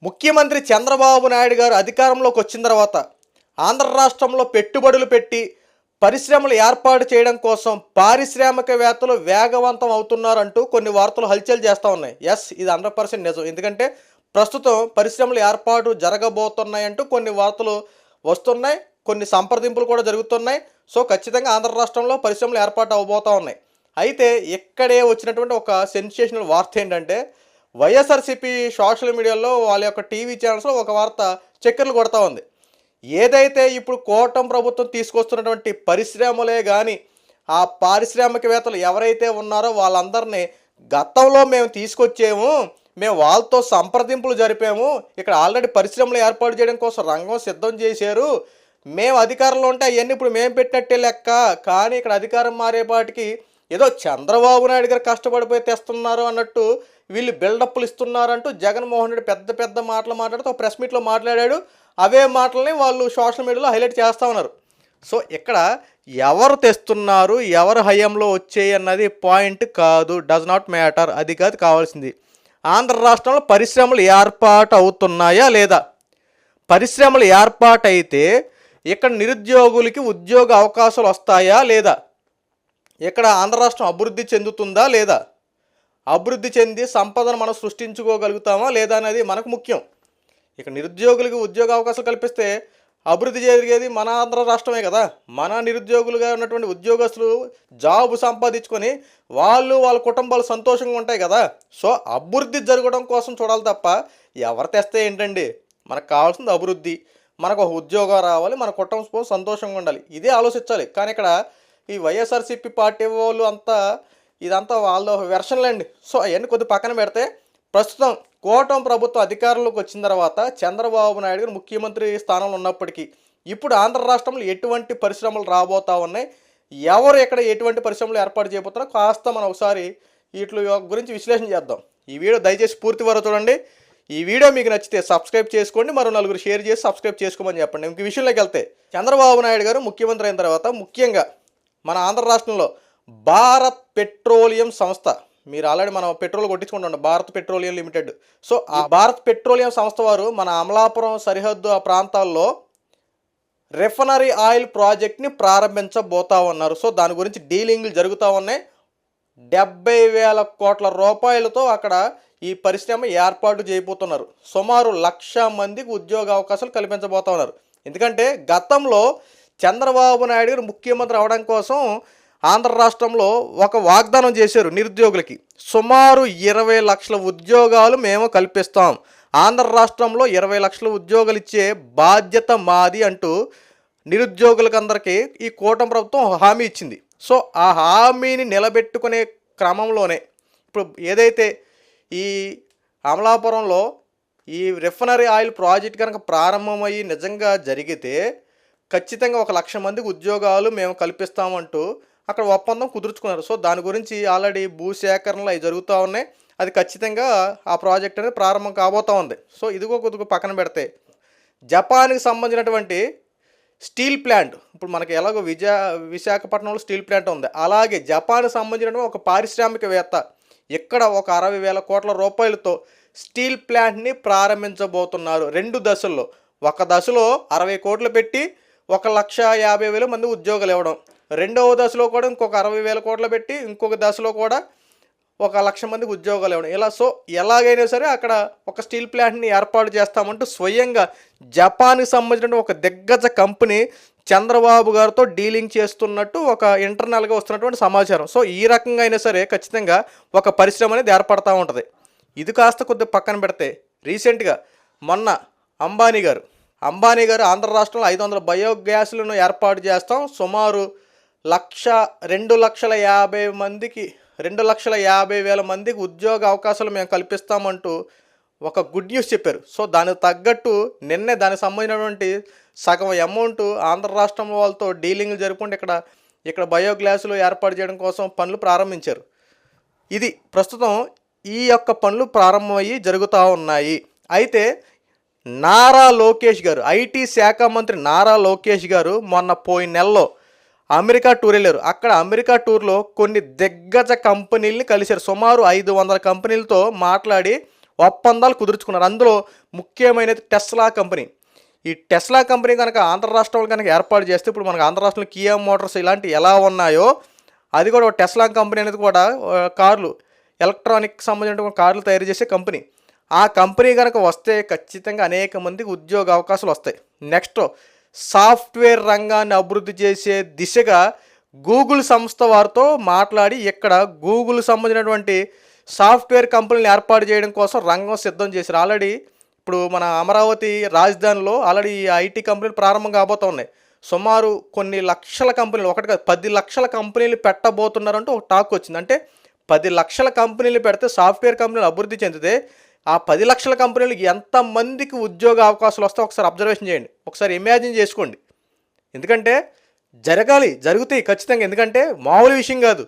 ముఖ్యమంత్రి చంద్రబాబు నాయుడు గారు అధికారంలోకి వచ్చిన తర్వాత ఆంధ్ర రాష్ట్రంలో పెట్టుబడులు పెట్టి పరిశ్రమలు ఏర్పాటు చేయడం కోసం పారిశ్రామికవేత్తలు వేగవంతం అవుతున్నారంటూ కొన్ని వార్తలు హల్చల్ చేస్తూ ఉన్నాయి. ఎస్, ఇది 100% నిజం. ఎందుకంటే ప్రస్తుతం పరిశ్రమలు ఏర్పాటు జరగబోతున్నాయంటూ కొన్ని వార్తలు వస్తున్నాయి, కొన్ని సంప్రదింపులు కూడా జరుగుతున్నాయి. సో ఖచ్చితంగా ఆంధ్ర రాష్ట్రంలో పరిశ్రమలు ఏర్పాటు అవబోతూ ఉన్నాయి. అయితే ఇక్కడే వచ్చినటువంటి ఒక సెన్సేషనల్ వార్త ఏంటంటే, వైఎస్ఆర్సీపీ సోషల్ మీడియాలో వాళ్ళ యొక్క టీవీ ఛానల్స్లో ఒక వార్త చక్కర్లు కొడతా ఉంది. ఏదైతే ఇప్పుడు కూటమి ప్రభుత్వం తీసుకొస్తున్నటువంటి పరిశ్రమలే కానీ ఆ పారిశ్రామికవేత్తలు ఎవరైతే ఉన్నారో వాళ్ళందరినీ గతంలో మేము తీసుకొచ్చాము, మేము వాళ్ళతో సంప్రదింపులు జరిపాము, ఇక్కడ ఆల్రెడీ పరిశ్రమలు ఏర్పాటు చేయడం కోసం రంగం సిద్ధం చేశారు, మేము అధికారంలో ఉంటే అవన్నీ ఇప్పుడు మేము పెట్టినట్టే లెక్క, కానీ ఇక్కడ అధికారం మారేపాటికి ఏదో చంద్రబాబు నాయుడు గారు కష్టపడిపోయి తెస్తున్నారు అన్నట్టు వీళ్ళు బిల్డప్లు ఇస్తున్నారంటూ జగన్మోహన్ రెడ్డి పెద్ద పెద్ద మాటలు మాట్లాడుతూ ఒక ప్రెస్ మీట్లో మాట్లాడాడు. అవే మాటలని వాళ్ళు సోషల్ మీడియాలో హైలైట్ చేస్తూ ఉన్నారు. సో ఇక్కడ ఎవరు తెస్తున్నారు, ఎవరు హయాంలో వచ్చాయి అన్నది పాయింట్ కాదు, డస్ నాట్ మ్యాటర్. అది కాదు కావాల్సింది. ఆంధ్ర రాష్ట్రంలో పరిశ్రమలు ఏర్పాటు అవుతున్నాయా లేదా? పరిశ్రమలు ఏర్పాటు అయితే ఇక్కడ నిరుద్యోగులకి ఉద్యోగ అవకాశాలు వస్తాయా లేదా? ఇక్కడ ఆంధ్ర రాష్ట్రం అభివృద్ధి చెందుతుందా లేదా? అభివృద్ధి చెంది సంపదను మనం సృష్టించుకోగలుగుతామా లేదా అనేది మనకు ముఖ్యం. ఇక నిరుద్యోగులకు ఉద్యోగ అవకాశాలు కల్పిస్తే అభివృద్ధి జరిగేది మన ఆంధ్ర రాష్ట్రమే కదా. మన నిరుద్యోగులుగా ఉన్నటువంటి ఉద్యోగస్తులు జాబు సంపాదించుకొని వాళ్ళ కుటుంబాలు సంతోషంగా ఉంటాయి కదా. సో అభివృద్ధి జరగడం కోసం చూడాలి తప్ప ఎవరు తెస్తే ఏంటండి? మనకు కావాల్సింది అభివృద్ధి, మనకు ఒక ఉద్యోగం రావాలి, మన కుటుంబం సంతోషంగా ఉండాలి, ఇదే ఆలోచించాలి. కానీ ఇక్కడ ఈ వైఎస్ఆర్సీపీ పార్టీ వాళ్ళు ఇదంతా వాళ్ళ వెర్షన్లండి. సో అవన్నీ కొద్ది పక్కన పెడితే ప్రస్తుతం కూటమి ప్రభుత్వం అధికారంలోకి వచ్చిన తర్వాత చంద్రబాబు నాయుడు గారు ముఖ్యమంత్రి స్థానంలో ఉన్నప్పటికీ ఇప్పుడు ఆంధ్ర రాష్ట్రంలో ఎటువంటి పరిశ్రమలు రాబోతా ఉన్నాయి, ఎవరు ఎక్కడ ఎటువంటి పరిశ్రమలు ఏర్పాటు చేయబోతున్నారో కాస్త మనం ఒకసారి వీటి గురించి విశ్లేషణ చేద్దాం. ఈ వీడియో దయచేసి పూర్తి వరకు చూడండి. ఈ వీడియో మీకు నచ్చితే సబ్స్క్రైబ్ చేసుకోండి, మరో నలుగురు షేర్ చేసి సబ్స్క్రైబ్ చేసుకోమని చెప్పండి. ఇంక విషయంలోకి వెళ్తే చంద్రబాబు నాయుడు గారు ముఖ్యమంత్రి అయిన తర్వాత ముఖ్యంగా మన ఆంధ్ర రాష్ట్రంలో భారత్ పెట్రోలియం సంస్థ, మీరు ఆల్రెడీ మనం పెట్రోల్ కొట్టించుకుంటాం, భారత్ పెట్రోలియం లిమిటెడ్. సో ఆ భారత్ పెట్రోలియం సంస్థ వారు మన అమలాపురం సరిహద్దు ఆ ప్రాంతాల్లో రిఫైనరీ ఆయిల్ ప్రాజెక్ట్ని ప్రారంభించబోతా ఉన్నారు. సో దాని గురించి డీలింగ్లు జరుగుతూ ఉన్నాయి. 70,000 కోట్ల రూపాయలతో అక్కడ ఈ పరిశ్రమ ఏర్పాటు చేయబోతున్నారు. సుమారు 1,00,000 మందికి ఉద్యోగ అవకాశాలు కల్పించబోతా ఉన్నారు. ఎందుకంటే గతంలో చంద్రబాబు నాయుడు గారు ముఖ్యమంత్రి అవడం కోసం ఆంధ్ర రాష్ట్రంలో ఒక వాగ్దానం చేశారు నిరుద్యోగులకి. సుమారు 20 లక్షల ఉద్యోగాలు మేము కల్పిస్తాం, ఆంధ్ర రాష్ట్రంలో 20 లక్షల ఉద్యోగాలు ఇచ్చే బాధ్యత మాది అంటూ నిరుద్యోగులకందరికీ ఈ కూటమి ప్రభుత్వం హామీ ఇచ్చింది. సో ఆ హామీని నిలబెట్టుకునే క్రమంలోనే ఇప్పుడు ఏదైతే ఈ అమలాపురంలో ఈ రిఫైనరీ ఆయిల్ ప్రాజెక్ట్ కనుక ప్రారంభమయ్యి నిజంగా జరిగితే ఖచ్చితంగా 1,00,000 మందికి ఉద్యోగాలు మేము కల్పిస్తామంటూ అక్కడ ఒప్పందం కుదుర్చుకున్నారు. సో దాని గురించి ఆల్రెడీ భూసేకరణలు అవి జరుగుతూ ఉన్నాయి. అది ఖచ్చితంగా ఆ ప్రాజెక్ట్ అనేది ప్రారంభం కాబోతూ ఉంది. సో ఇదిగో కొద్దిగా పక్కన పెడితే జపాన్కి సంబంధించినటువంటి స్టీల్ ప్లాంట్, ఇప్పుడు మనకి ఎలాగో విశాఖపట్నంలో స్టీల్ ప్లాంట్ ఉంది, అలాగే జపాన్కి సంబంధించినటువంటి ఒక పారిశ్రామికవేత్త ఇక్కడ ఒక 60,000 కోట్ల రూపాయలతో స్టీల్ ప్లాంట్ని ప్రారంభించబోతున్నారు 2 దశల్లో. ఒక దశలో 60 కోట్లు పెట్టి 1,50,000 మంది ఉద్యోగాలు ఇవ్వడం, రెండవ దశలో కూడా ఇంకొక 60,000 కోట్లు పెట్టి ఇంకొక దశలో కూడా 1,00,000 మందికి ఉద్యోగాలు ఇవ్వడం. ఇలా సో ఎలాగైనా సరే అక్కడ ఒక స్టీల్ ప్లాంట్ని ఏర్పాటు చేస్తామంటూ స్వయంగా జపాన్కి సంబంధించిన ఒక దిగ్గజ కంపెనీ చంద్రబాబు గారితో డీలింగ్ చేస్తున్నట్టు ఒక ఇంటర్నల్గా వస్తున్నటువంటి సమాచారం. సో ఈ రకంగా అయినా సరే ఖచ్చితంగా ఒక పరిశ్రమ అనేది ఏర్పడతా ఉంటుంది. ఇది కాస్త కొద్దిగా పక్కన పెడితే రీసెంట్గా మొన్న అంబానీ గారు ఆంధ్ర రాష్ట్రంలో 500 బయోగ్యాస్లను ఏర్పాటు చేస్తాం, సుమారు 2,50,000 మందికి 2,50,000 మందికి ఉద్యోగ అవకాశాలు మేము కల్పిస్తామంటూ ఒక గుడ్ న్యూస్ చెప్పారు. సో దానికి తగ్గట్టు నిన్నే దానికి సంబంధించినటువంటి సగం అమౌంట్ ఆంధ్ర రాష్ట్రం వాళ్ళతో డీలింగ్లు జరుపుకుంటే ఇక్కడ బయోగ్యాస్లు ఏర్పాటు చేయడం కోసం పనులు ప్రారంభించారు. ఇది ప్రస్తుతం ఈ యొక్క పనులు ప్రారంభమయ్యి జరుగుతూ ఉన్నాయి. అయితే నారా లోకేష్ గారు, ఐటీ శాఖ మంత్రి నారా లోకేష్ గారు మొన్న పోయిన నెలలో అమెరికా టూర్ వెళ్ళారు. అక్కడ అమెరికా టూర్లో కొన్ని దిగ్గజ కంపెనీలని కలిశారు. సుమారు 500 కంపెనీలతో మాట్లాడి ఒప్పందాలు కుదుర్చుకున్నారు. అందులో ముఖ్యమైనది టెస్లా కంపెనీ. ఈ టెస్లా కంపెనీ కనుక ఆంధ్ర రాష్ట్రంలో కనుక ఏర్పాటు చేస్తే ఇప్పుడు మనకు ఆంధ్ర రాష్ట్రంలో కియా మోటార్స్ ఇలాంటివి ఎలా ఉన్నాయో అది కూడా టెస్లా కంపెనీ అనేది కూడా కార్లు ఎలక్ట్రానిక్ సంబంధించిన కార్లు తయారు చేసే కంపెనీ. ఆ కంపెనీ కనుక వస్తే ఖచ్చితంగా అనేక మందికి ఉద్యోగ అవకాశాలు వస్తాయి. నెక్స్ట్ సాఫ్ట్వేర్ రంగాన్ని అభివృద్ధి చేసే దిశగా గూగుల్ సంస్థ వారితో మాట్లాడి ఇక్కడ గూగుల్ సంబంధించినటువంటి సాఫ్ట్వేర్ కంపెనీలు ఏర్పాటు చేయడం కోసం రంగం సిద్ధం చేశారు. ఆల్రెడీ ఇప్పుడు మన అమరావతి రాజధానిలో ఆల్రెడీ ఐటీ కంపెనీలు ప్రారంభం కాబోతూ ఉన్నాయి. సుమారు కొన్ని లక్షల కంపెనీలు, ఒకటి కాదు 10 లక్షల కంపెనీలు పెట్టబోతున్నారంటూ ఒక టాక్ వచ్చింది. అంటే 10 లక్షల కంపెనీలు పెడితే సాఫ్ట్వేర్ కంపెనీలు అభివృద్ధి చెందితే ఆ 10 లక్షల కంపెనీలకు ఎంతమందికి ఉద్యోగ అవకాశాలు వస్తాయో ఒకసారి అబ్జర్వేషన్ చేయండి, ఒకసారి ఇమాజిన్ చేసుకోండి. ఎందుకంటే జరుగుతాయి ఖచ్చితంగా. ఎందుకంటే మామూలు విషయం కాదు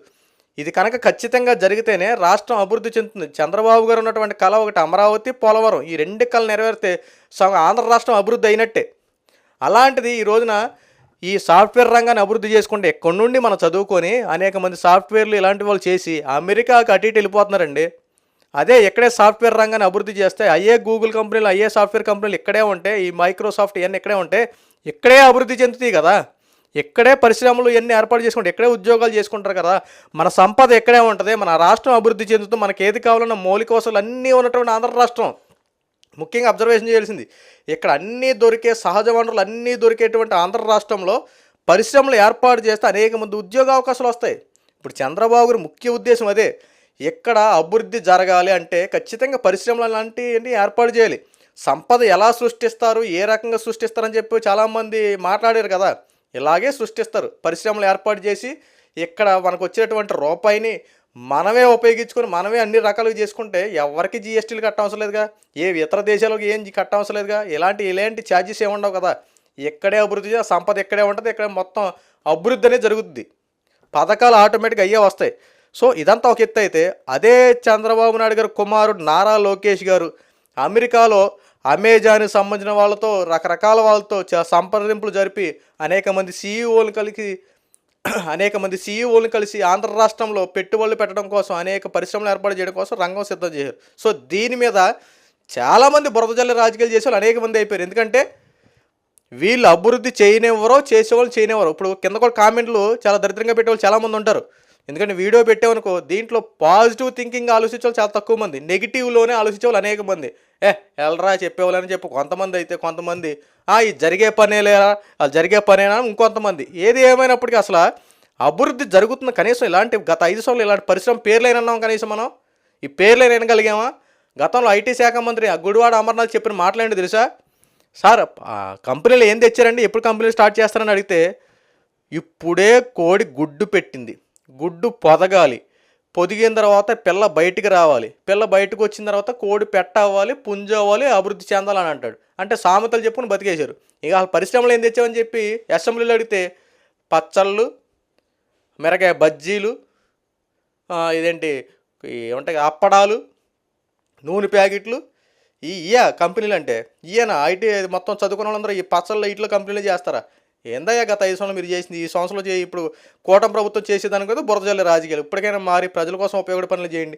ఇది. కనుక ఖచ్చితంగా జరిగితేనే రాష్ట్రం అభివృద్ధి చెందుతుంది. చంద్రబాబు గారు ఉన్నటువంటి కళ ఒకటి అమరావతి, పోలవరం, ఈ 2 కళ నెరవేరితే ఆంధ్ర రాష్ట్రం అభివృద్ధి అయినట్టే. అలాంటిది ఈ రోజున ఈ సాఫ్ట్వేర్ రంగాన్ని అభివృద్ధి చేసుకుంటే ఎక్కడి నుండి మనం చదువుకొని అనేక మంది సాఫ్ట్వేర్లు ఇలాంటి వాళ్ళు చేసి అమెరికాకి అటు ఇటు వెళ్ళిపోతున్నారండి. అదే ఇక్కడే సాఫ్ట్వేర్ రంగాన్ని అభివృద్ధి చేస్తే అయ్యే గూగుల్ కంపెనీలు, అయ్యే సాఫ్ట్వేర్ కంపెనీలు ఇక్కడే ఉంటే, ఈ మైక్రోసాఫ్ట్ ఇవన్నీ ఇక్కడే ఉంటే ఇక్కడే అభివృద్ధి చెందుతాయి కదా. ఇక్కడే పరిశ్రమలు ఇవన్నీ ఏర్పాటు చేసుకుంటే ఇక్కడే ఉద్యోగాలు చేసుకుంటారు కదా. మన సంపద ఇక్కడే ఉంటుంది, మన రాష్ట్రం అభివృద్ధి చెందుతూ మనకి ఏది కావాలన్న మౌలిక వసతులు అన్నీ ఉన్నటువంటి ఆంధ్ర రాష్ట్రం. ముఖ్యంగా అబ్జర్వేషన్ చేయాల్సింది ఇక్కడ అన్నీ దొరికే సహజ వనరులు అన్నీ దొరికేటువంటి ఆంధ్ర రాష్ట్రంలో పరిశ్రమలు ఏర్పాటు చేస్తే అనేక మంది ఉద్యోగ అవకాశాలు వస్తాయి. ఇప్పుడు చంద్రబాబు గారి ముఖ్య ఉద్దేశం అదే. ఎక్కడ అభివృద్ధి జరగాలి అంటే ఖచ్చితంగా పరిశ్రమలు లాంటివి ఏర్పాటు చేయాలి. సంపద ఎలా సృష్టిస్తారు, ఏ రకంగా సృష్టిస్తారని చెప్పి చాలామంది మాట్లాడారు కదా. ఇలాగే సృష్టిస్తారు. పరిశ్రమలు ఏర్పాటు చేసి ఇక్కడ మనకు వచ్చేటువంటి రూపాయిని మనమే ఉపయోగించుకొని మనమే అన్ని రకాలుగా చేసుకుంటే ఎవరికి జిఎస్టీలు కట్టవసరం లేదుగా, ఏ ఇతర దేశాలకు ఏం కట్టవసరం లేదుగా, ఇలాంటి ఛార్జెస్ ఏమి ఉండవు కదా. ఎక్కడే అభివృద్ధి సంపద ఎక్కడే ఉంటుంది, ఇక్కడ మొత్తం అభివృద్ధి అనేది జరుగుద్ది. పథకాలు ఆటోమేటిక్గా అయ్యే వస్తాయి. సో ఇదంతా ఒక ఎత్తు అయితే, అదే చంద్రబాబు నాయుడు గారు కుమారుడు నారా లోకేష్ గారు అమెరికాలో అమెజాన్కి సంబంధించిన వాళ్ళతో రకరకాల వాళ్ళతో సంప్రదింపులు జరిపి అనేక మంది సీఈఓలను కలిసి ఆంధ్ర రాష్ట్రంలో పెట్టుబడులు పెట్టడం కోసం, అనేక పరిశ్రమలు ఏర్పాటు చేయడం కోసం రంగం సిద్ధం చేశారు. సో దీని మీద చాలామంది బురద జల్లి రాజకీయాలు చేసే వాళ్ళు అనేక మంది అయిపోయారు. ఎందుకంటే వీళ్ళు అభివృద్ధి చేయనివ్వరో, చేసేవాళ్ళు చేయనివ్వరు. ఇప్పుడు కింద కూడా కామెంట్లు చాలా దరిద్రంగా పెట్టేవాళ్ళు చాలామంది ఉంటారు. ఎందుకంటే వీడియో పెట్టామనుకో దీంట్లో పాజిటివ్ థింకింగ్ ఆలోచించే వాళ్ళు చాలా తక్కువ మంది, నెగిటివ్లోనే ఆలోచించే వాళ్ళు అనేక మంది. ఎల్రా చెప్పేవాళ్ళని చెప్పి కొంతమంది అయితే, కొంతమంది ఇది జరిగే పనేలేరా, అది జరిగే పనేనా ఇంకొంతమంది. ఏది ఏమైనప్పటికీ అసలు అభివృద్ధి జరుగుతుంది. కనీసం ఇలాంటి గత 5 సంవత్సరాలు ఇలాంటి పరిశ్రమ పేర్లేనన్నాం కనీసం మనం. ఈ పేర్లేని వినగలిగామా? గతంలో ఐటీ శాఖ మంత్రి గుడివాడ అమర్నాథ్ చెప్పిన మాటలేంటి తెలుసా? సార్ కంపెనీలు ఏం తెచ్చారండి, ఎప్పుడు కంపెనీలు స్టార్ట్ చేస్తారని అడిగితే, ఇప్పుడే కోడి గుడ్డు పెట్టింది, గుడ్డు పొదగాలి, పొదిగిన తర్వాత పిల్ల బయటికి రావాలి, పిల్ల బయటకు వచ్చిన తర్వాత కోడి పెట్టవాలి, పుంజు అవ్వాలి, అభివృద్ధి చెందాలని అంటాడు. అంటే సామెతలు చెప్పుకుని బతికేశారు. ఇక పరిశ్రమలు ఏం తెచ్చామని చెప్పి అసెంబ్లీలో అడిగితే పచ్చళ్ళు, మిరకాయ బజ్జీలు, ఏమంటాయి అప్పడాలు, నూనె ప్యాకెట్లు, కంపెనీలు అంటే ఈయన ఐటీ మొత్తం చదువుకున్న వాళ్ళందరూ ఈ పచ్చళ్ళు ఇట్లా కంపెనీలు చేస్తారా? ఏందయ్యా గత 5 సంవత్సరాలు మీరు చేసింది, ఈ సంవత్సరంలో ఇప్పుడు కూటమి ప్రభుత్వం చేసేదాని కదా బురద జల్లే రాజకీయాలు. ఇప్పటికైనా మారి ప్రజల కోసం ఉపయోగపడే పనులు చేయండి.